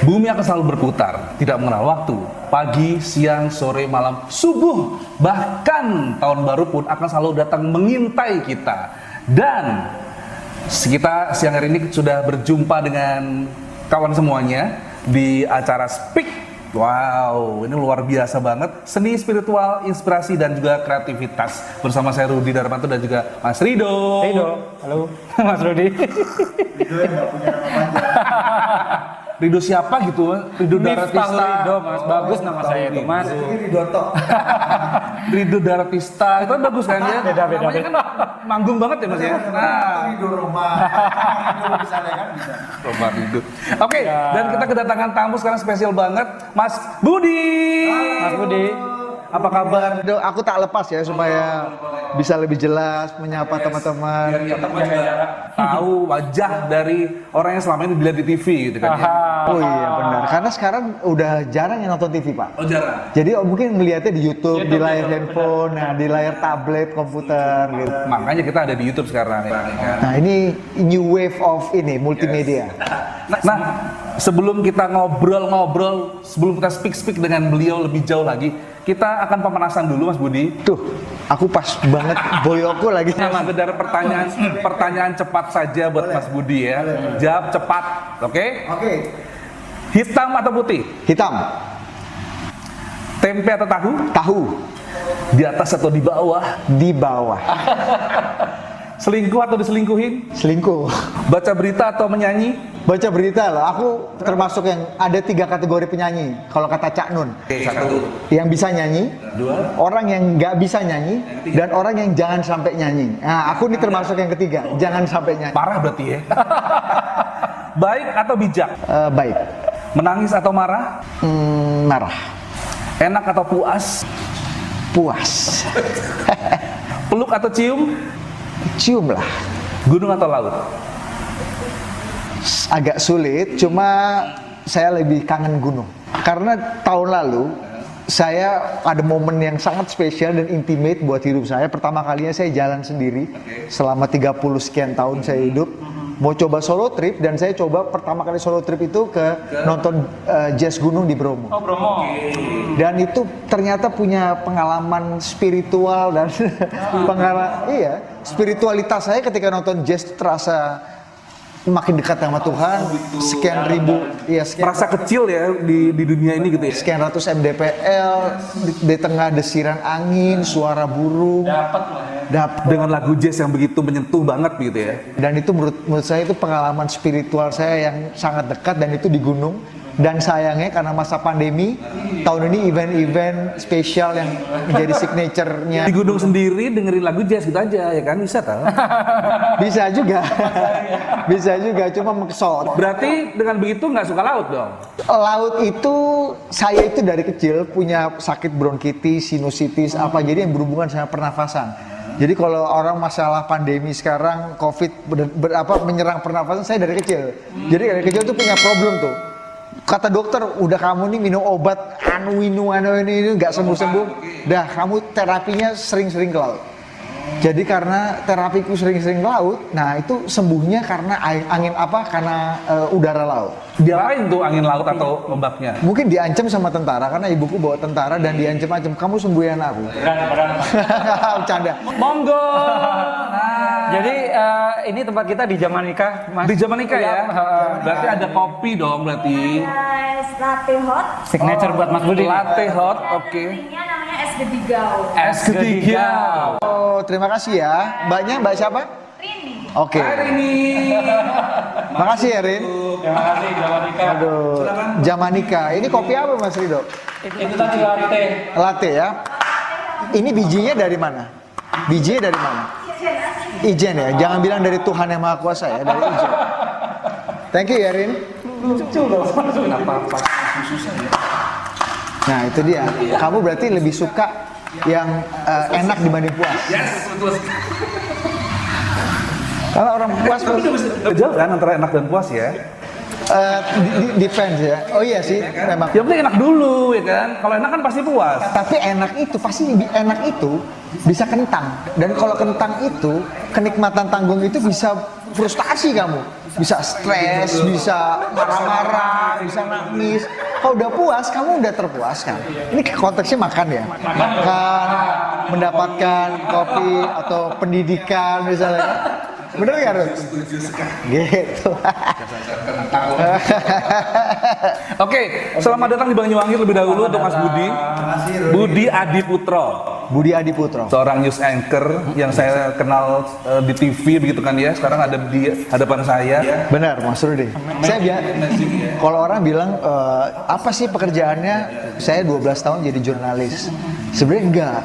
Bumi akan selalu berputar, tidak mengenal waktu. Pagi, siang, sore, malam, subuh, bahkan tahun baru pun akan selalu datang mengintai kita. Dan kita siang hari ini sudah berjumpa dengan kawan semuanya di acara Speak. Wow, ini luar biasa banget. Seni, spiritual, inspirasi, dan juga kreativitas. Bersama saya Rudi Darmanto dan juga Mas Rido. Rido, halo Mas Rudi. Rido yang nggak punya nama panjang. Rido siapa gitu? Rido Daratista. Rido, Mas. Bagus nama saya itu, Mas. Ini Ridoto. Rido Daratista. Itu kan bagus kan ya? Beda. Namanya kan manggung banget ya Mas ya? Nah, Rido Roma. Rido misalnya kan bisa. Roma Rido. Oke, dan kita kedatangan tamu sekarang spesial banget, Mas Budi. Mas Budi, apa kabar? Aku tak lepas ya supaya bisa lebih jelas menyapa teman-teman. Biar kita juga tahu wajah dari orang yang selama ini dilihat di TV gitu kan ya. Oh iya benar. Karena sekarang udah jarang yang nonton TV, Pak. Oh jarang. Jadi mungkin ngelihatnya di YouTube, di layar handphone, nah di layar tablet, komputer gitu. Makanya kita ada di YouTube sekarang ya kan. Nah ini new wave of ini multimedia. Nah, sebelum kita ngobrol-ngobrol, sebelum kita speak dengan beliau lebih jauh lagi, kita akan pemanasan dulu Mas Budi. Tuh, aku pas banget boyokku lagi. Sekedar pertanyaan cepat saja buat Mas Budi ya. Jawab cepat, oke? Oke. Hitam atau putih? Hitam, Tempe atau tahu? tahu, Di atas atau di bawah? di bawah, Selingkuh atau diselingkuhin? selingkuh. Baca berita atau menyanyi? Baca berita loh, aku termasuk yang ada 3 kategori penyanyi. Kalau kata Cak Nun, Satu, yang bisa nyanyi, dua, orang yang nggak bisa nyanyi, dan orang yang jangan sampai nyanyi. Nah, aku ini termasuk yang ketiga, jangan sampai nyanyi. parah berarti ya. Baik atau bijak? Baik, Menangis atau marah? marah, Enak atau puas? puas, Peluk atau cium? cium lah. Gunung atau laut? Agak sulit, cuma saya lebih kangen gunung. Karena tahun lalu saya ada momen yang sangat spesial dan intimate buat hidup saya. Pertama kalinya saya jalan sendiri selama 30 sekian tahun saya hidup. Mau coba solo trip, dan saya coba pertama kali solo trip itu ke nonton jazz gunung di Bromo. Oh, Bromo. Dan itu ternyata punya pengalaman spiritual dan spiritualitas saya ketika nonton jazz terasa makin dekat sama Tuhan. Sekian ribu, sekian Merasa kecil ya di dunia ini gitu ya. sekian ratus mdpl di tengah desiran angin, suara burung. Dapat lah ya. Dengan lagu jazz yang begitu menyentuh banget gitu ya. Dan itu menurut saya itu pengalaman spiritual saya yang sangat dekat, dan itu di gunung. Dan sayangnya karena masa pandemi, tahun ini event-event spesial yang menjadi signature-nya Di gunung sendiri dengerin lagu jazz gitu aja ya kan, bisa tau? bisa juga, bisa juga, cuma maksud. Berarti dengan begitu nggak suka laut dong? Laut itu, saya itu dari kecil punya sakit bronkitis, sinusitis, apa jadi yang berhubungan sama pernafasan. Jadi kalau orang masalah pandemi sekarang, COVID menyerang pernafasan, saya dari kecil. Jadi dari kecil tuh punya problem tuh. Kata dokter, udah kamu nih minum obat ini nggak sembuh-sembuh. Dah kamu terapinya sering-sering ke laut. Jadi karena terapiku sering-sering ke laut, nah itu sembuhnya karena angin karena udara laut. Diapain tuh angin laut atau ombaknya? Mungkin diancam sama tentara karena ibuku bawa tentara dan diancam-ancam, kamu sembuhin aku. Bercanda. Monggo. Jadi ini tempat kita di Jamanika, Mas. Di Jamanika ya? Iya, Berarti ada kopi dong berarti. Es latte hot. Signature buat Mas Budi. Latte hot, oke. Ini namanya es gedigau. Es ketiga. Oh, terima kasih ya. Mbaknya, Mbak siapa? Rini. Oke. Hari ini. Makasih ya, Rin. Terima kasih Jamanika. Aduh, Jamanika. Ini kopi apa, Mas Rido? Itu tadi latte. Latte ya. Ini bijinya dari mana? Bijinya dari mana? Ijen ya. Jangan bilang dari Tuhan yang Maha Kuasa ya, dari Ijen. Thank you ya, Rin. Nah, itu dia. Kamu berarti lebih suka yang enak dibanding puas. Yes, betul. Karena orang puas Jauh kan antara enak dan puas ya? depends ya. Oh iya sih, memang. Ya penting enak dulu ya kan. Kalau enak kan pasti puas. Tapi enak itu bisa kentang. Dan kalau kentang itu, kenikmatan tanggung itu bisa frustasi kamu. Bisa stres, bisa marah-marah, bisa nangis. Kalau udah puas, kamu udah terpuaskan. Ini konteksnya makan ya. Makan, mendapatkan kopi atau pendidikan misalnya. Bener nggak, Rus? Gitu. Oke, selamat datang di Banyuwangi lebih dahulu untuk Mas Budi. Budi Adiputro, Budi Adiputro. seorang news anchor yang saya kenal di TV begitu kan ya. Sekarang ada di hadapan saya. Benar, Mas Rudi. Kalau orang bilang apa sih pekerjaannya? Saya 12 tahun jadi jurnalis. Sebenarnya enggak.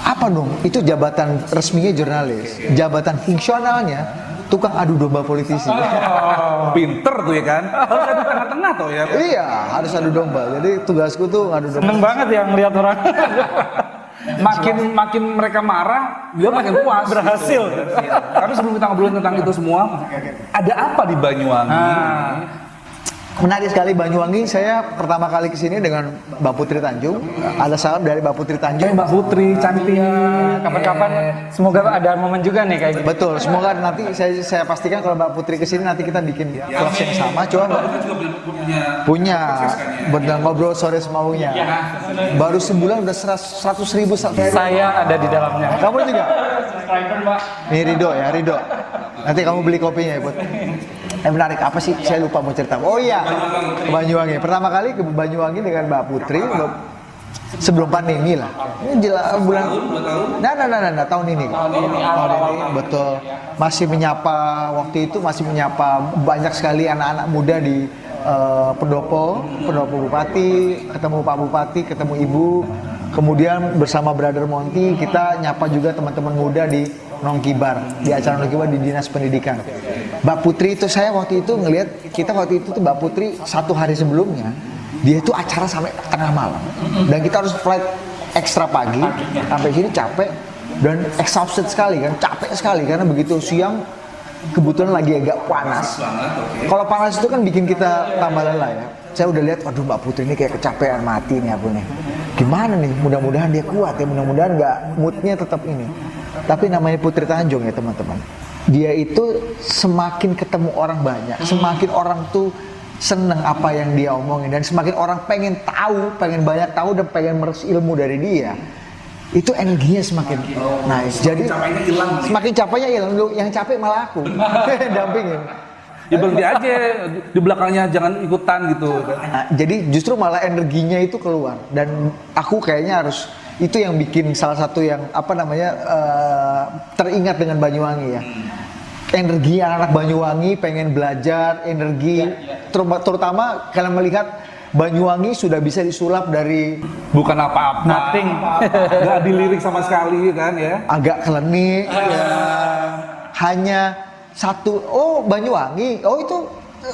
Apa dong? Itu jabatan resminya jurnalis. Jabatan fungsionalnya tukang adu domba politisi. Pinter tuh ya kan. Harus ada tengah-tengah tuh ya. Iya, harus adu domba. Jadi tugasku tuh ngadu domba. Seneng banget ya ngeliat orang Makin mereka marah, dia makin puas. berhasil. Tapi sebelum kita ngobrolin tentang itu semua, ada apa di Banyuwangi? Menarik sekali Banyuwangi. Saya pertama kali kesini dengan Mbak Putri Tanjung. Ada salam dari Mbak Putri Tanjung. Mbak Putri cantik. Kapan-kapan semoga ada momen juga nih kayak gitu. Betul. Semoga nanti saya pastikan kalau Mbak Putri kesini nanti kita bikin vlog yang sama. Coba Mbak. Punya. Benar, ngobrol sore semaunya. Baru sebulan udah 100.000 Saya ada di dalamnya. Kamu juga? Subscriber, Pak. Nih Rido ya, Rido. Nanti kamu beli kopinya ya, Put. Menarik apa sih? Saya lupa mau cerita. Oh iya, ke Banyuwangi. Pertama kali ke Banyuwangi dengan Mbak Putri sebelum pandemi lah. Ini bulan nah, tahun ini. Tahun ini betul. Masih menyapa waktu itu masih menyapa banyak sekali anak-anak muda di Pendopo Bupati, ketemu Pak Bupati, ketemu Ibu. Kemudian bersama Brother Monty kita nyapa juga teman-teman muda di Nongkibar, di acara Nongkibar di Dinas Pendidikan. Mbak Putri itu saya waktu itu ngelihat kita waktu itu tuh Mbak Putri satu hari sebelumnya dia itu acara sampai tengah malam dan kita harus flight ekstra pagi sampai sini capek dan exhausted sekali kan, capek sekali karena begitu siang kebetulan lagi agak panas. Kalau panas itu kan bikin kita tambah lelah ya. Saya udah lihat, waduh Mbak Putri ini kayak kecapean mati nih aku nih. Gimana nih? Mudah-mudahan dia kuat ya, mudah-mudahan nggak moodnya tetap ini. Tapi namanya Putri Tanjung ya teman-teman. Dia itu semakin ketemu orang banyak, semakin orang tuh seneng apa yang dia omongin dan semakin orang pengen tahu, pengen banyak tahu dan pengen meres ilmu dari dia. Itu energinya semakin nice. Jadi semakin capeknya hilang, yang capek malah aku dampingin. Ya berhenti aja di belakangnya, jangan ikutan gitu. Nah, jadi justru malah energinya itu keluar dan aku kayaknya harus itu yang bikin salah satu yang apa namanya teringat dengan Banyuwangi ya. Energi anak-anak Banyuwangi pengen belajar, energi terutama kalian melihat Banyuwangi sudah bisa disulap dari Bukan apa-apa. Nothing. Nggak dilirik sama sekali kan ya. agak klenik, ya, hanya satu. Oh Banyuwangi, oh itu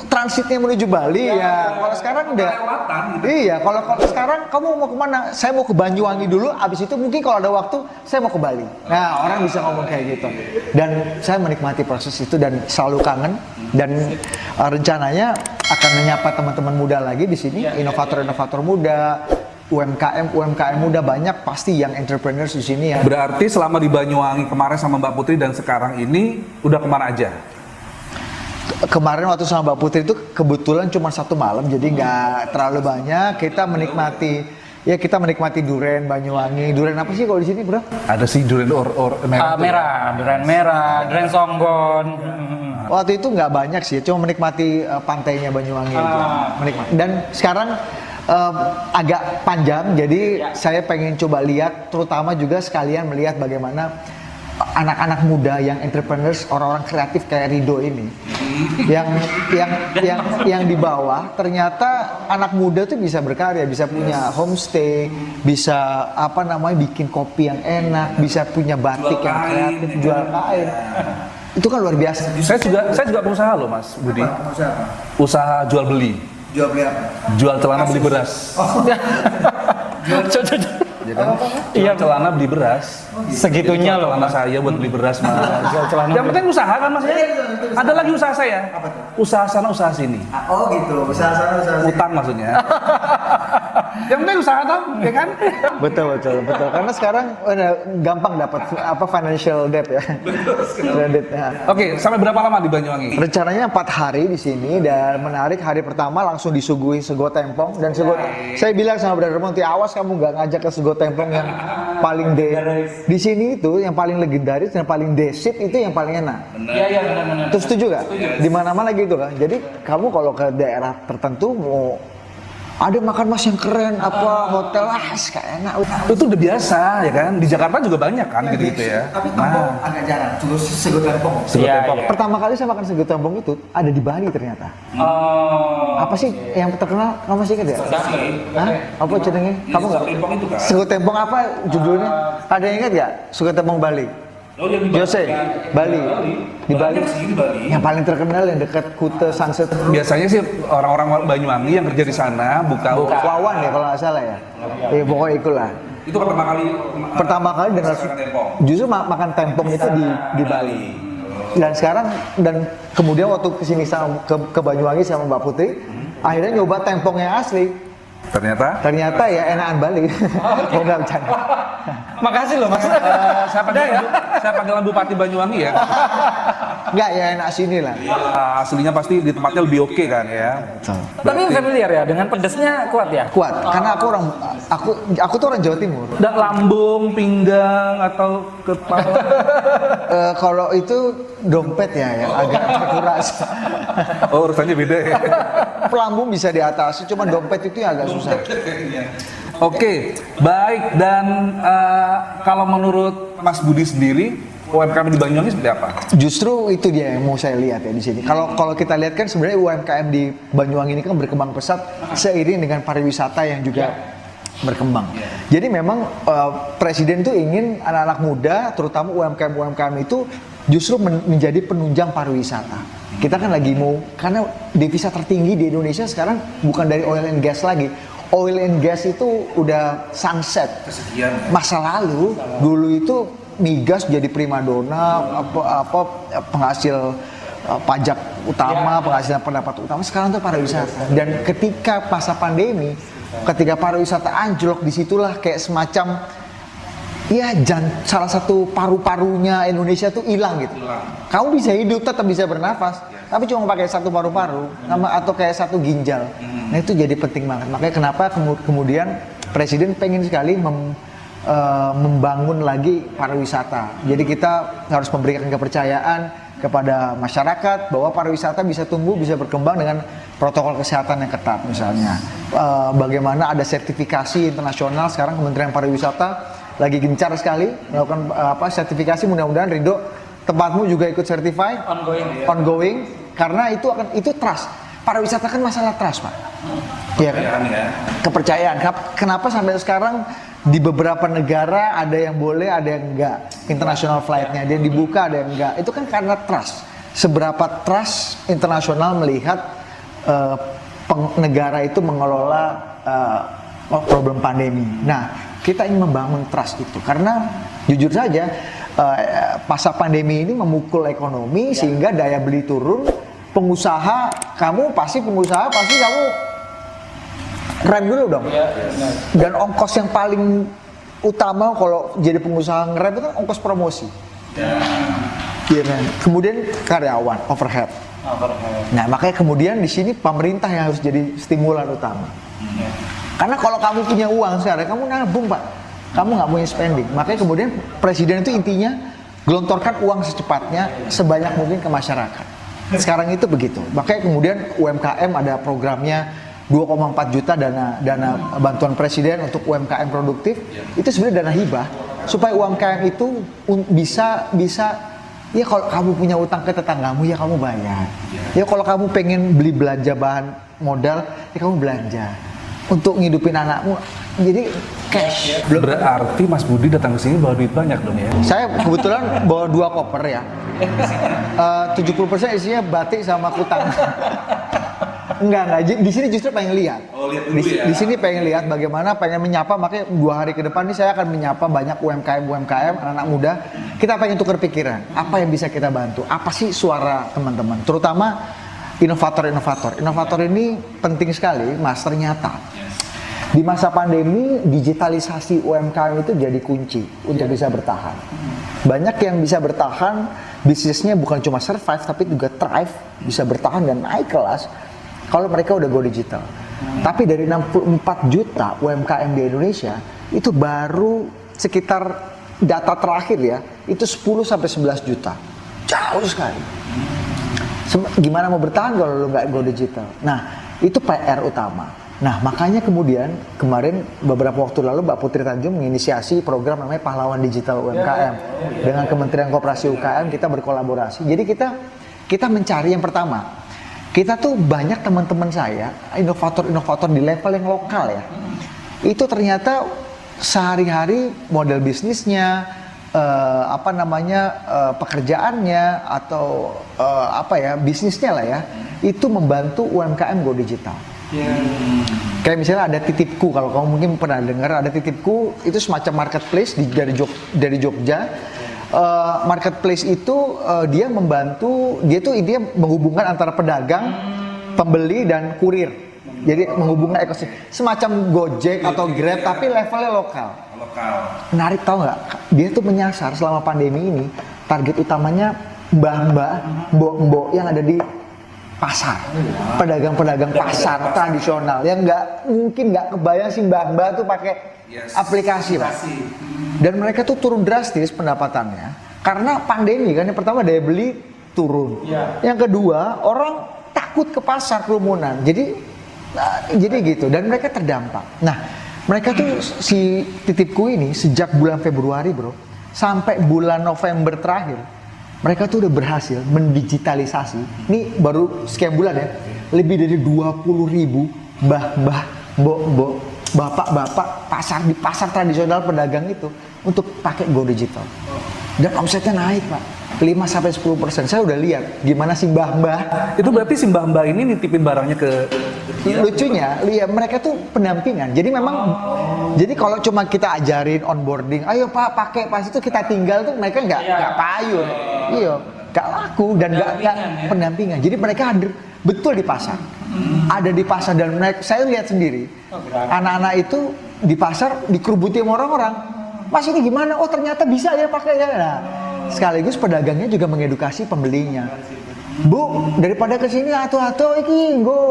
transitnya menuju Bali ya. Kalau sekarang udah. Kelewatan gitu. Iya, kalau sekarang kamu mau kemana? Saya mau ke Banyuwangi dulu. Abis itu mungkin kalau ada waktu saya mau ke Bali. Nah orang bisa ngomong kayak gitu. Dan saya menikmati proses itu dan selalu kangen. Dan rencananya akan menyapa teman-teman muda lagi di sini, inovator-inovator muda, UMKM muda banyak pasti yang entrepreneurs di sini ya. Berarti selama di Banyuwangi kemarin sama Mbak Putri dan sekarang ini udah kemana aja? Kemarin waktu sama Mbak Putri itu kebetulan cuma 1 malam, jadi nggak terlalu banyak. Kita menikmati durian Banyuwangi. Durian apa sih kalau di sini, bro? Ada sih durian merah. Merah, durian merah, durian songgon. Waktu itu nggak banyak sih, cuma menikmati pantainya Banyuwangi aja. Menikmati. Dan sekarang agak panjang, jadi saya pengen coba lihat, terutama juga sekalian melihat bagaimana anak-anak muda yang entrepreneurs, orang-orang kreatif kayak Rido ini, yang di bawah ternyata anak muda tuh bisa berkarya, bisa punya homestay, bisa bikin kopi yang enak, bisa punya batik yang kreatif, jual kain. Itu kan luar biasa. Saya juga pengusaha loh Mas Budi. Usaha jual beli. Jual beli apa? Jual celana beli beras. Ya kan? Jual celana beli beras. Segitunya loh. Celana saya buat beli beras Mas. Jual celana Yang penting usaha kan Mas ya? Ada lagi usaha saya. Apa tuh? Usaha sana usaha sini. Oh gitu, usaha sana usaha sini. Utang maksudnya. Yang penting usaha toh, ya kan? Betul. Karena sekarang udah gampang dapat financial debt ya. Kredit. Ya. Oke, sampai berapa lama di Banyuwangi? Rencananya 4 hari di sini dan menarik, hari pertama langsung disuguhi sego tempong dan saya bilang sama Brother Monty, awas kamu nggak ngajak ke sego tempong yang paling di sini itu yang paling legendaris dan paling desit itu yang paling enak. Iya benar. Terus setuju gak? Di mana-mana gitu kan. Jadi kamu kalau ke daerah tertentu mau ada makan mas yang keren, hotel kayak enak. Itu udah biasa ya kan? Di Jakarta juga banyak kan gitu-gitu ya. Tapi tempong agak jarang. Terus sego tempong. Sego tempong. Pertama kali saya makan sego tempong itu ada di Bali ternyata. Apa sih yang terkenal? Kamu masih ingat ya? Hah? Apa jenenge? Kamu nggak? Sego tempong apa judulnya? Ada yang ingat nggak? Sego tempong Bali. Jose, Bali. Di Bali. Yang paling terkenal yang dekat Kute Sunset. Biasanya sih orang-orang Banyuwangi yang kerja di sana buka Wawan ya kalau nggak salah ya. Iya pokoknya itulah. Itu Pertama kali dengar justru makan tempong itu di Bali. Dan sekarang kemudian waktu kesini ke Banyuwangi sama Mbak Putri, akhirnya nyoba tempong yang asli. Ternyata ya enakan Bali. Oh nggak bercanda. Makasih loh Mas. Saya panggilan Bupati Banyuwangi ya. Nggak ya enak sini lah. Aslinya pasti di tempatnya lebih oke kan ya. Tapi familiar ya dengan pedesnya kuat ya? Kuat karena aku tuh orang Jawa Timur. Dan lambung, pinggang atau kepala. Kalau itu dompet ya yang agak terkuras. Oh urusannya beda ya. Pelambung bisa diatasi, cuma dompet itu yang agak susah. Oke, baik, dan kalau menurut Mas Budi sendiri, UMKM di Banyuwangi seperti apa? Justru itu dia yang mau saya lihat ya di sini. Kalau kita lihat kan sebenarnya UMKM di Banyuwangi ini kan berkembang pesat seiring dengan pariwisata yang juga berkembang. Jadi memang Presiden tuh ingin anak-anak muda, terutama UMKM itu justru menjadi penunjang pariwisata. Kita kan lagi karena devisa tertinggi di Indonesia sekarang bukan dari oil and gas lagi. Oil and gas itu udah sunset. Masa lalu, dulu itu migas jadi primadona, penghasil pajak utama, penghasilan pendapat utama. Sekarang itu pariwisata. Dan ketika masa pandemi, ketika pariwisata anjlok, disitulah kayak semacam salah satu paru-parunya Indonesia tuh hilang gitu. Kamu bisa hidup, tetap bisa bernafas, tapi cuma pakai satu paru-paru atau kayak satu ginjal. Nah itu jadi penting banget. Makanya kenapa kemudian Presiden pengen sekali membangun lagi pariwisata. Jadi kita harus memberikan kepercayaan kepada masyarakat bahwa pariwisata bisa tumbuh, bisa berkembang dengan protokol kesehatan yang ketat misalnya. Bagaimana ada sertifikasi internasional sekarang Kementerian Pariwisata lagi gencar sekali melakukan sertifikasi, mudah-mudahan Rido tempatmu juga ikut certified ongoing karena itu trust. pariwisata kan masalah trust, Pak. Iya kan? Kepercayaan. Kenapa sampai sekarang di beberapa negara ada yang boleh, ada yang enggak. International flight-nya, dia dibuka, ada yang enggak. Itu kan karena trust. Seberapa trust internasional melihat negara itu mengelola problem pandemi. Nah, kita ingin membangun trust itu. Karena jujur saja, masa pandemi ini memukul ekonomi sehingga daya beli turun. Pengusaha kamu pasti kamu rem dulu dong. Dan ongkos yang paling utama kalau jadi pengusaha ngerem itu kan ongkos promosi. Iya kan? Kemudian karyawan, overhead. Nah, makanya kemudian di sini pemerintah yang harus jadi stimulan utama. Karena kalau kamu punya uang sekarang, kamu nabung, Pak. Kamu nggak punya spending. Makanya kemudian presiden itu intinya gelontorkan uang secepatnya sebanyak mungkin ke masyarakat. Sekarang itu begitu. Makanya kemudian UMKM ada programnya 2,4 juta dana bantuan presiden untuk UMKM produktif. Itu sebenarnya dana hibah supaya UMKM itu bisa ya kalau kamu punya utang ke tetanggamu ya kamu bayar. Ya kalau kamu pengen beli belanja bahan modal ya kamu belanja untuk ngidupin anakmu. Jadi cash. Berarti Mas Budi datang ke sini bawa duit banyak dong ya? Saya kebetulan bawa 2 koper ya. 70% isinya batik sama kutang. Enggak. Di sini justru pengen lihat. Di sini pengen lihat bagaimana, pengen menyapa. Makanya 2 hari ke depan ini saya akan menyapa banyak UMKM, anak-anak muda. Kita pengen tukar pikiran. Apa yang bisa kita bantu? Apa sih suara teman-teman? Terutama inovator-inovator. Inovator ini penting sekali, Mas. Ternyata di masa pandemi, digitalisasi UMKM itu jadi kunci untuk bisa bertahan. Banyak yang bisa bertahan, bisnisnya bukan cuma survive, tapi juga thrive, bisa bertahan dan naik kelas kalau mereka udah go digital. Tapi dari 64 juta UMKM di Indonesia, itu baru sekitar data terakhir ya, itu 10 sampai 11 juta. Jauh sekali. Gimana mau bertahan kalau lu nggak go digital? Nah, itu PR utama. Nah, makanya kemudian kemarin beberapa waktu lalu Mbak Putri Tanjung menginisiasi program namanya Pahlawan Digital UMKM. Dengan Kementerian Koperasi UKM kita berkolaborasi. Jadi kita mencari yang pertama. Kita tuh banyak teman-teman saya, inovator-inovator di level yang lokal ya. Itu ternyata sehari-hari model bisnisnya, pekerjaannya atau bisnisnya lah ya, itu membantu UMKM go digital. Kayak misalnya ada Titipku, kalau kamu mungkin pernah dengar, ada Titipku itu semacam marketplace dari Jogja. Marketplace itu dia membantu, dia tuh intinya menghubungkan antara pedagang, pembeli dan kurir. Jadi menghubungkan ekosistem semacam Gojek atau Grab tapi levelnya lokal. Menarik, tahu nggak? Dia tuh menyasar selama pandemi ini, target utamanya mbah-mbah, mbok-mbok yang ada di pasar, pedagang-pedagang pasar tradisional yang mungkin nggak kebayang sih mbah-mbah tuh pakai aplikasi, Pak. Dan mereka tuh turun drastis pendapatannya karena pandemi kan. Yang pertama daya beli turun, yang kedua orang takut ke pasar, kerumunan. Jadi gitu, dan mereka terdampak. Nah, mereka tuh si Titipku ini sejak bulan Februari bro sampai bulan November terakhir, mereka tuh udah berhasil mendigitalisasi. Ini baru sekian bulan ya, lebih dari 20.000 mbah-mbah, mbok-mbok, bapak-bapak di pasar tradisional pedagang itu untuk pakai go digital. Dan omsetnya naik, Pak. 5-10%. Saya udah lihat gimana si mbah-mbah. Itu berarti si mbah-mbah ini nitipin barangnya ke... Lucunya, lihat mereka tuh pendampingan. Jadi memang, jadi kalau cuma kita ajarin onboarding, ayo Pak pakai, pas itu kita tinggal tuh mereka nggak payung, iya, nggak laku dan nggak pendampingan. Jadi mereka hadir betul di pasar, ada di pasar dan mereka, saya lihat sendiri, anak-anak itu di pasar dikerubuti sama orang-orang. Mas ini gimana? Oh ternyata bisa ya pakai ya. Nah, sekaligus pedagangnya juga mengedukasi pembelinya. Bu, daripada kesini atuh-atuh iki nggo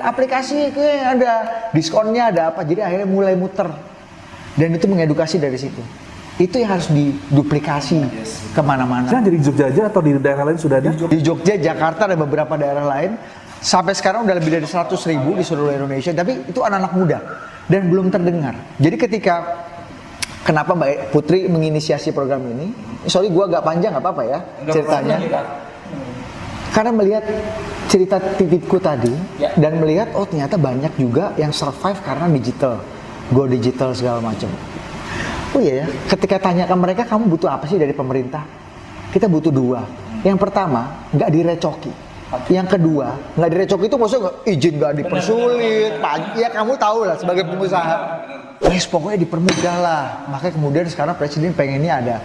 aplikasi iki ada diskonnya, ada apa. Jadi akhirnya mulai muter. Dan itu mengedukasi dari situ. Itu yang harus diduplikasi kemana-mana. Jadi di Jogja aja atau di daerah lain sudah ada? Di Jogja, Jakarta, dan beberapa daerah lain. Sampai sekarang udah lebih dari 100.000 di seluruh Indonesia. Tapi itu anak-anak muda. Dan belum terdengar. Jadi ketika kenapa Mbak Putri menginisiasi program ini? Sorry, gua agak panjang, nggak apa-apa ya ceritanya. Karena melihat cerita titipku tadi dan melihat oh ternyata banyak juga yang survive karena digital, go digital segala macam. Oh iya ya, ketika tanyakan mereka kamu butuh apa sih dari pemerintah? Kita butuh dua. Yang pertama, nggak direcoki. Yang kedua, nggak direcoki itu maksudnya izin nggak dipersulit. Ya kamu tahu lah sebagai pengusaha. Wes pokoknya dipermudah lah. Makanya kemudian sekarang presiden pengennya ada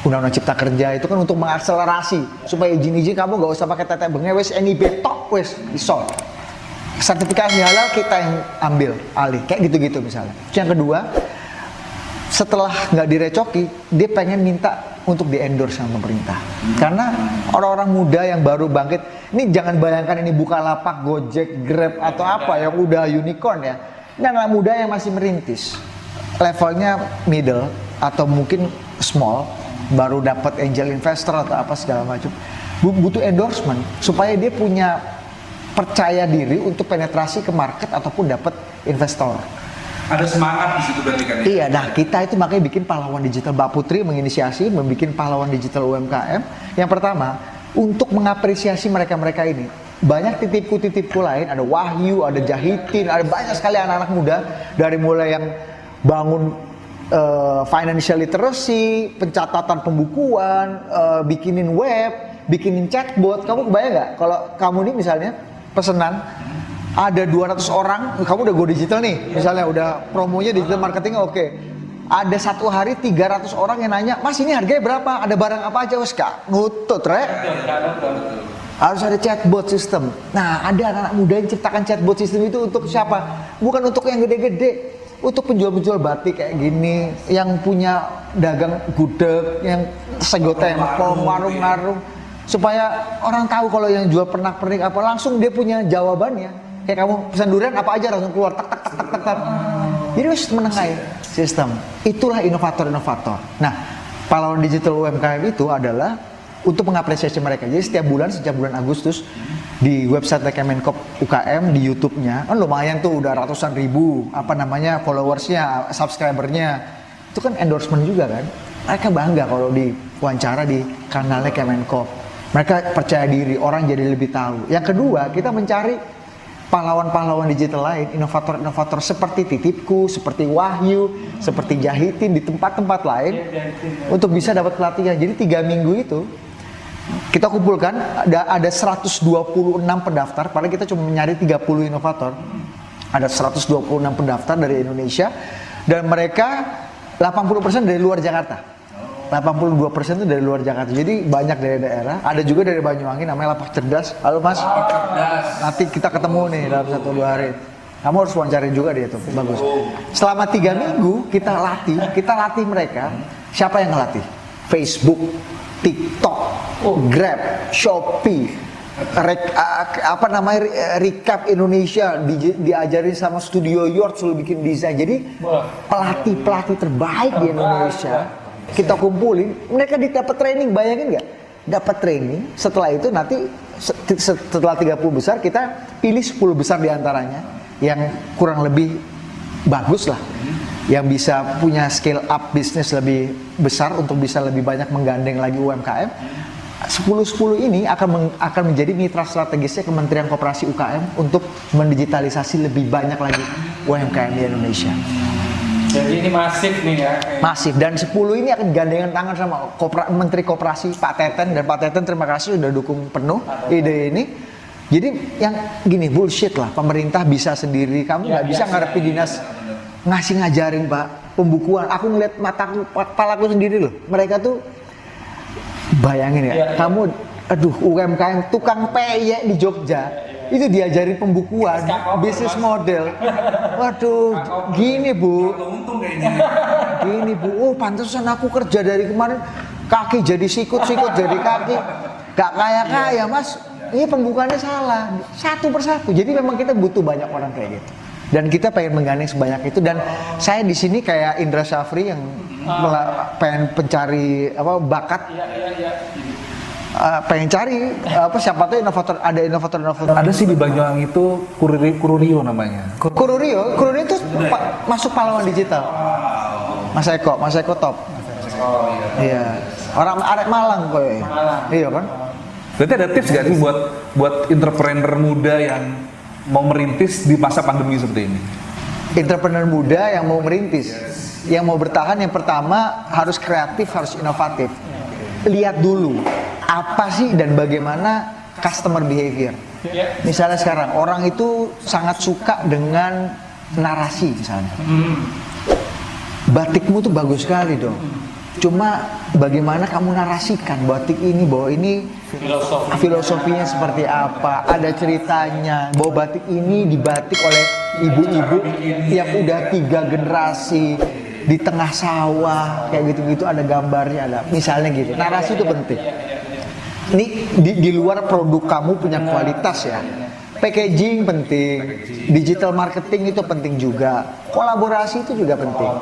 Undang-Undang Cipta Kerja itu kan untuk mengakselerasi supaya izin-izin kamu nggak usah pakai tetek bengek wes NIB tok wes iso. Sertifikasi halal kita yang ambil alih kayak gitu-gitu misalnya. Yang kedua, setelah nggak direcoki, dia pengen minta untuk di-endorse sama pemerintah. Karena orang-orang muda yang baru bangkit, ini jangan bayangkan ini Bukalapak, Gojek, Grab atau apa yang udah unicorn ya. Ini anak muda yang masih merintis. Levelnya middle atau mungkin small, baru dapat angel investor atau apa segala macam. Butuh endorsement supaya dia punya percaya diri untuk penetrasi ke market ataupun dapat investor. Ada semangat di situ berarti kan ya? Iya, nah kita itu makanya bikin pahlawan digital. Mbak Putri menginisiasi, membuat pahlawan digital UMKM. Yang pertama, untuk mengapresiasi mereka-mereka ini. Banyak titipku lain, ada Wahyu, ada Jahitin, ada banyak sekali anak-anak muda. Dari mulai yang bangun financial literacy, pencatatan pembukuan, bikinin web, bikinin chatbot. Kamu kebayang nggak kalau kamu ini misalnya pesenan, ada 200 orang, kamu udah go digital nih, misalnya udah promonya digital marketing oke. Ada satu hari 300 orang yang nanya, Mas ini harganya berapa? Ada barang apa aja? Wes kak, nutut rek. Harus ada chatbot system. Nah ada anak-anak muda yang ciptakan chatbot system itu untuk siapa? Bukan untuk yang gede-gede, untuk penjual-penjual batik kayak gini, yang punya dagang gudeg, yang sego tempong, warung-warung, supaya orang tahu kalau yang jual pernak-pernik apa langsung dia punya jawabannya. Kayak kamu pesan durian apa aja langsung keluar tak tak tak tak tak tak. Jadi harus menengahin sistem. Itulah inovator-inovator. Nah, pahlawan digital UMKM itu adalah untuk mengapresiasi mereka. Jadi setiap bulan sejak bulan Agustus di website Kemenkop UKM di YouTube-nya kan lumayan tuh udah ratusan ribu followersnya, subscribernya. Itu kan endorsement juga kan. Mereka bangga kalau diwawancara di kanalnya Kemenkop. Mereka percaya diri, orang jadi lebih tahu. Yang kedua, kita mencari pahlawan-pahlawan digital lain, inovator-inovator seperti Titipku, seperti Wahyu, seperti Jahitin di tempat-tempat lain untuk bisa dapat pelatihan. Jadi 3 minggu itu kita kumpulkan ada 126 pendaftar, padahal kita cuma mencari 30 inovator. Ada 126 pendaftar dari Indonesia dan mereka 80% dari luar Jakarta. 82% itu dari luar Jakarta, jadi banyak dari daerah. Ada juga dari Banyuwangi namanya Lapak Cerdas. Halo Mas, nanti kita ketemu nih dalam 1-2 hari. Kamu harus wawancarin juga dia tuh, bagus. Selama 3 minggu kita latih mereka. Siapa yang ngelatih? Facebook, TikTok, Grab, Shopee, Recap Indonesia diajarin sama Studio Yort suruh bikin desain. Jadi pelatih terbaik di Indonesia kita kumpulin, mereka dapat training, bayangin nggak? Dapat training, setelah itu nanti setelah 30 besar kita pilih 10 besar diantaranya yang kurang lebih bagus lah, yang bisa punya scale up bisnis lebih besar untuk bisa lebih banyak menggandeng lagi UMKM. 10 ini akan menjadi mitra strategisnya Kementerian Koperasi UKM untuk mendigitalisasi lebih banyak lagi UMKM di Indonesia. Jadi ini masif nih ya. Masif, dan 10 ini akan gandengan tangan sama Menteri Koperasi Pak Teten, dan Pak Teten terima kasih sudah dukung penuh ide ini. Jadi yang gini bullshit lah, pemerintah bisa sendiri, kamu nggak bisa ngarepin dinas ngasih ngajarin Pak pembukuan. Aku ngeliat mataku, kepalaku sendiri loh. Mereka tuh bayangin ya, kamu aduh UMKM tukang peyek di Jogja itu diajarin pembukuan, bisnis model. Waduh, gini Bu. Gini Bu, oh pantesan aku kerja dari kemarin kaki jadi sikut-sikut jadi kaki. Gak kaya-kaya Mas. Ini pembukaannya salah, satu persatu. Jadi memang kita butuh banyak orang kayak gitu. Dan kita pengen menggandeng sebanyak itu. Dan saya di sini kayak Indra Syafri yang pengen pencari bakat. Pengen cari siapa tuh inovator, ada inovator. Ada sih di Banyuwangi itu Kururio namanya. Kururio itu masuk pahlawan digital. Mas Eko top. Iya. Orang arek Malang kok. Iya kan? Berarti ada tips gak sih buat entrepreneur muda yang mau merintis di masa pandemi seperti ini? Entrepreneur muda yang mau merintis, yang mau bertahan, yang pertama harus kreatif, harus inovatif. Lihat dulu apa sih dan bagaimana customer behavior. Misalnya sekarang orang itu sangat suka dengan narasi misalnya. Batikmu tuh bagus sekali dong. Cuma bagaimana kamu narasikan batik ini, bahwa ini filosofinya seperti apa, ada ceritanya, bahwa batik ini dibatik oleh ibu-ibu yang udah 3 generasi di tengah sawah, kayak gitu-gitu, ada gambarnya, ada misalnya gitu. Narasi itu penting. Ini di luar produk kamu punya kualitas ya. Packaging penting, digital marketing itu penting juga, kolaborasi itu juga penting.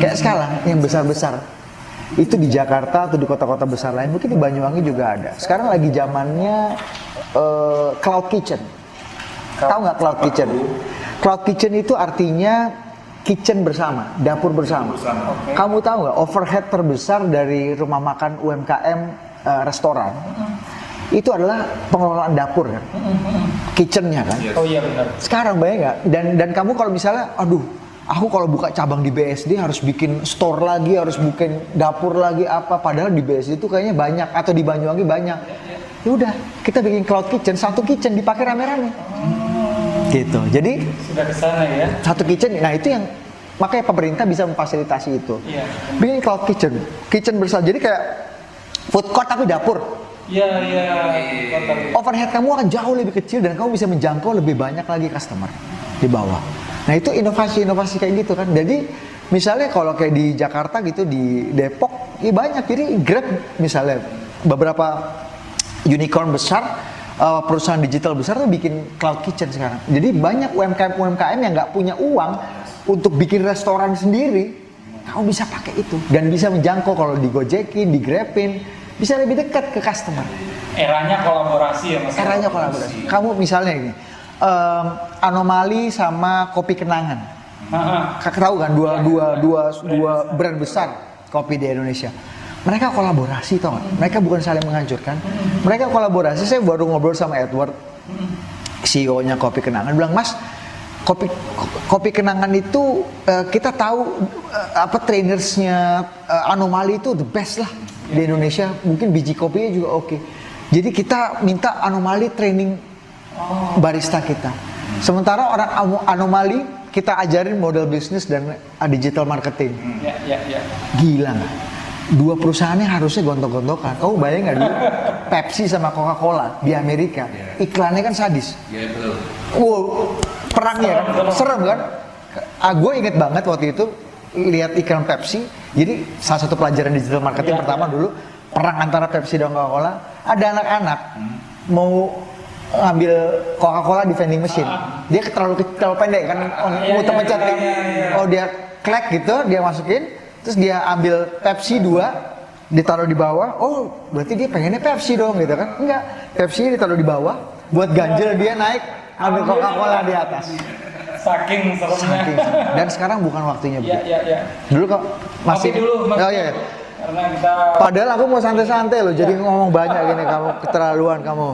Kayak sekarang yang besar-besar itu di Jakarta atau di kota-kota besar lain, mungkin di Banyuwangi juga ada. Sekarang lagi zamannya cloud kitchen. Tahu nggak cloud kitchen? Cloud kitchen itu artinya kitchen bersama, dapur bersama. Kamu tahu nggak overhead terbesar dari rumah makan UMKM restoran itu adalah pengelolaan dapur kan, kitchennya kan. Oh iya benar. Sekarang bayang nggak? Dan kamu kalau misalnya, aduh, aku kalau buka cabang di BSD harus bikin store lagi, harus bikin dapur lagi apa, padahal di BSD itu kayaknya banyak, atau di Banyuwangi banyak. Ya udah, kita bikin cloud kitchen, satu kitchen dipakai rame-rame. Gitu. Jadi Sudah ke sana ya. satu kitchen, nah itu yang makanya pemerintah bisa memfasilitasi itu. Iya. Bikin cloud kitchen, kitchen bersama. Jadi kayak food court tapi dapur. Iya. Overhead kamu akan jauh lebih kecil dan kamu bisa menjangkau lebih banyak lagi customer di bawah. Nah itu inovasi-inovasi kayak gitu kan. Jadi misalnya kalau kayak di Jakarta gitu, di Depok, ya banyak. Jadi Grab misalnya, beberapa unicorn besar, perusahaan digital besar tuh bikin cloud kitchen sekarang. Jadi banyak UMKM yang nggak punya uang untuk bikin restoran sendiri, kamu bisa pakai itu dan bisa menjangkau. Kalau digojekin, digrabin, bisa lebih dekat ke customer. Eranya kolaborasi ya Mas. Eranya kolaborasi. Kamu misalnya ini, Anomali sama Kopi Kenangan. Kakak tahu kan dua brand besar kopi di Indonesia. Mereka kolaborasi, tau gak? Mereka bukan saling menghancurkan. Mereka kolaborasi. Saya baru ngobrol sama Edward, CEO-nya Kopi Kenangan, bilang, Mas, kopi Kenangan itu kita tahu apa trainersnya Anomali itu the best lah di Indonesia, mungkin biji kopinya juga oke. Jadi kita minta Anomali training barista kita. Sementara orang Anomali kita ajarin model bisnis dan digital marketing. Ya. Gila nggak? Dua perusahaannya harusnya gontok-gontokan. Kamu bayang nggak dulu Pepsi sama Coca-Cola di Amerika, iklannya kan sadis. Iya betul. Wow, perangnya kan, serem kan? Gue inget banget waktu itu lihat iklan Pepsi. Jadi salah satu pelajaran digital marketing pertama dulu, perang antara Pepsi dan Coca-Cola. Ada anak-anak mau ngambil Coca-Cola di vending machine. Dia terlalu pendek kan, muter pencet kan. Oh dia klek gitu, dia masukin, terus dia ambil Pepsi 2, ditaruh di bawah. Oh berarti dia pengennya Pepsi dong gitu kan? Enggak, Pepsi ditaruh di bawah, buat ganjel dia naik, ambil Coca-Cola di atas. Saking seremnya. Dan sekarang bukan waktunya begitu. Ya. Dulu kok masih. Kopi dulu, Mas. Oh iya. Karena kita Padahal aku mau santai-santai loh, jadi ngomong banyak gini, kamu keterlaluan kamu.